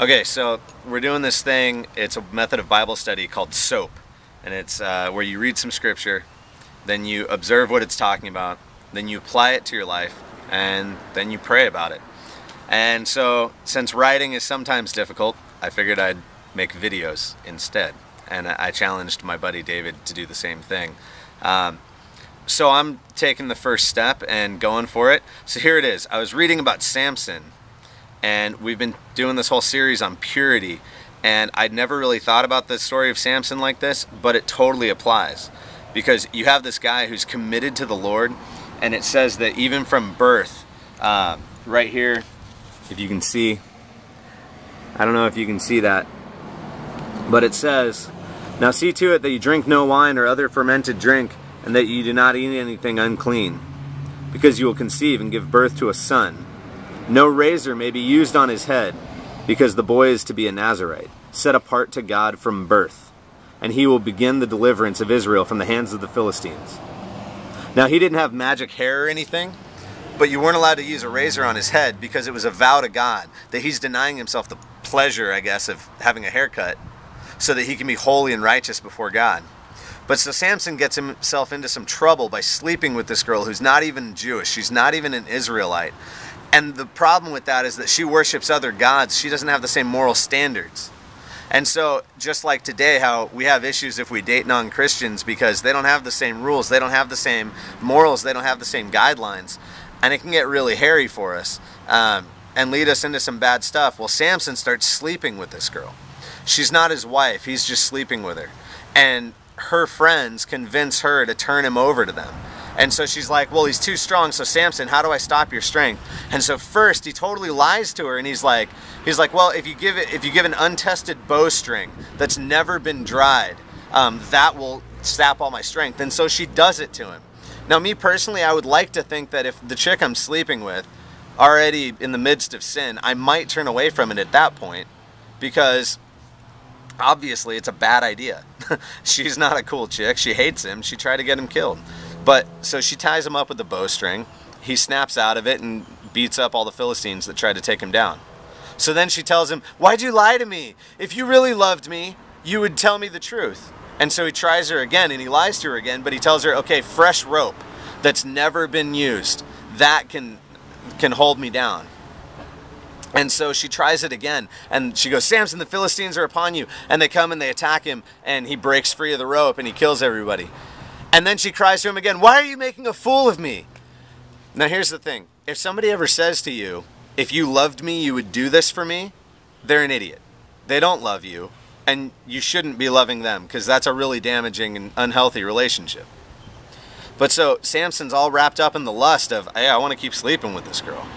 Okay, so we're doing this thing. It's a method of Bible study called SOAP. And it's where you read some scripture, then you observe what it's talking about, then you apply it to your life, and then you pray about it. And so, since writing is sometimes difficult, I figured I'd make videos instead. And I challenged my buddy David to do the same thing. So I'm taking the first step and going for it. So here it is. I was reading about Samson, and we've been doing this whole series on purity. And I'd never really thought about the story of Samson like this, but it totally applies. Because you have this guy who's committed to the Lord, and it says that even from birth, right here, if you can see, I don't know if you can see that, but it says, "Now see to it that you drink no wine or other fermented drink, and that you do not eat anything unclean, because you will conceive and give birth to a son. No razor may be used on his head, because the boy is to be a Nazarite, set apart to God from birth, and he will begin the deliverance of Israel from the hands of the Philistines." Now he didn't have magic hair or anything, but you weren't allowed to use a razor on his head because it was a vow to God, that he's denying himself the pleasure, I guess, of having a haircut so that he can be holy and righteous before God. But so Samson gets himself into some trouble by sleeping with this girl who's not even Jewish. She's not even an Israelite. And the problem with that is that she worships other gods. She doesn't have the same moral standards. And so, just like today, how we have issues if we date non-Christians because they don't have the same rules, they don't have the same morals, they don't have the same guidelines. And it can get really hairy for us and lead us into some bad stuff. Well, Samson starts sleeping with this girl. She's not his wife, he's just sleeping with her. And her friends convince her to turn him over to them. And so she's like, well, he's too strong, so Samson, how do I stop your strength? And so first he totally lies to her, and he's like, well, if you give an untested bowstring that's never been dried, that will sap all my strength. And so she does it to him. Now, me personally, I would like to think that if the chick I'm sleeping with, already in the midst of sin, I might turn away from it at that point, because obviously it's a bad idea. She's not a cool chick. She hates him. She tried to get him killed. But so she ties him up with the bowstring. He snaps out of it and beats up all the Philistines that tried to take him down. So then she tells him, "Why'd you lie to me? If you really loved me, you would tell me the truth." And so he tries her again, and he lies to her again, but he tells her, okay, fresh rope that's never been used, that can hold me down. And so she tries it again, and she goes, "Samson, the Philistines are upon you." And they come and they attack him, and he breaks free of the rope, and he kills everybody. And then she cries to him again, "Why are you making a fool of me?" Now here's the thing. If somebody ever says to you, "If you loved me, you would do this for me," they're an idiot. They don't love you, and you shouldn't be loving them, because that's a really damaging and unhealthy relationship. But so Samson's all wrapped up in the lust of, hey, I want to keep sleeping with this girl.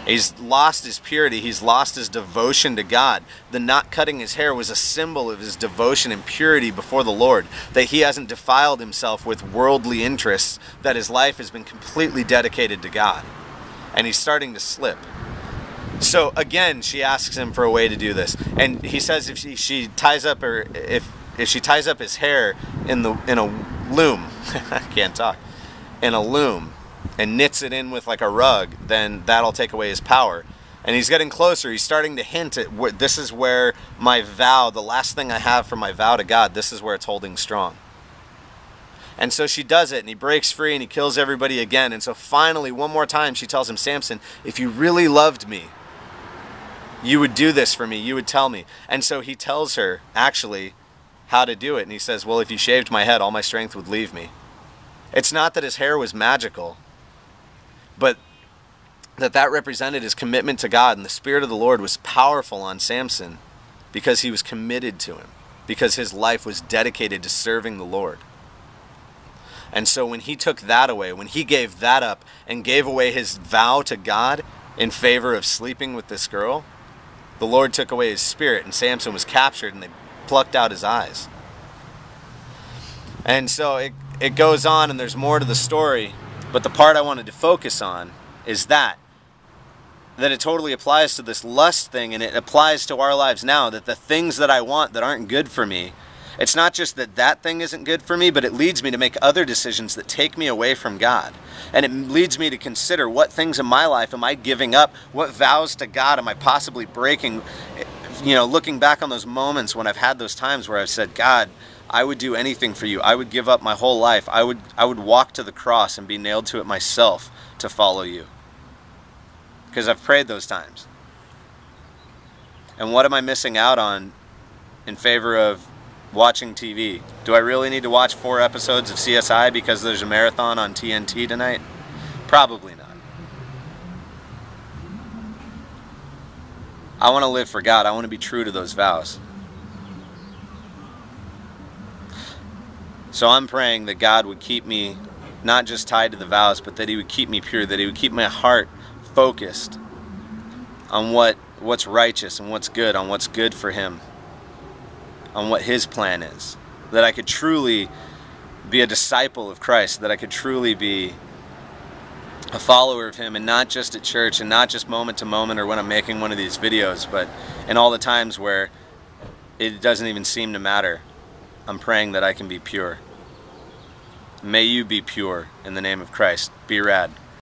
He's lost his purity. He's lost his devotion to God. The not cutting his hair was a symbol of his devotion and purity before the Lord, that he hasn't defiled himself with worldly interests, that his life has been completely dedicated to God. And he's starting to slip. So again, she asks him for a way to do this. And he says if she ties up if she ties up his hair in a loom, I can't talk, in a loom, and knits it in with like a rug, then that'll take away his power. And he's getting closer. He's starting to hint at this is where my vow, the last thing I have for my vow to God, this is where it's holding strong. And so she does it, and he breaks free, and he kills everybody again. And so finally, one more time, she tells him, "Samson, if you really loved me, you would do this for me. You would tell me." And so he tells her, actually, how to do it. And he says, "Well, if you shaved my head, all my strength would leave me." It's not that his hair was magical, but that represented his commitment to God, and the Spirit of the Lord was powerful on Samson because he was committed to him, because his life was dedicated to serving the Lord. And so when he took that away, when he gave that up and gave away his vow to God in favor of sleeping with this girl, the Lord took away his spirit, and Samson was captured, and they plucked out his eyes. And so it goes on, and there's more to the story. But the part I wanted to focus on is that it totally applies to this lust thing, and it applies to our lives now, that the things that I want that aren't good for me, it's not just that thing isn't good for me, but it leads me to make other decisions that take me away from God. And it leads me to consider what things in my life am I giving up, what vows to God am I possibly breaking you know, looking back on those moments when I've had those times where I've said, God, I would do anything for you. I would give up my whole life. I would walk to the cross and be nailed to it myself to follow you. Because I've prayed those times. And what am I missing out on in favor of watching TV? Do I really need to watch 4 episodes of CSI because there's a marathon on TNT tonight? Probably not. I want to live for God. I want to be true to those vows. So I'm praying that God would keep me not just tied to the vows, but that He would keep me pure, that He would keep my heart focused on what's righteous and what's good, on what's good for Him, on what His plan is. That I could truly be a disciple of Christ, that I could truly be a follower of Him, and not just at church, and not just moment to moment or when I'm making one of these videos, but in all the times where it doesn't even seem to matter. I'm praying that I can be pure. May you be pure in the name of Christ. Be rad.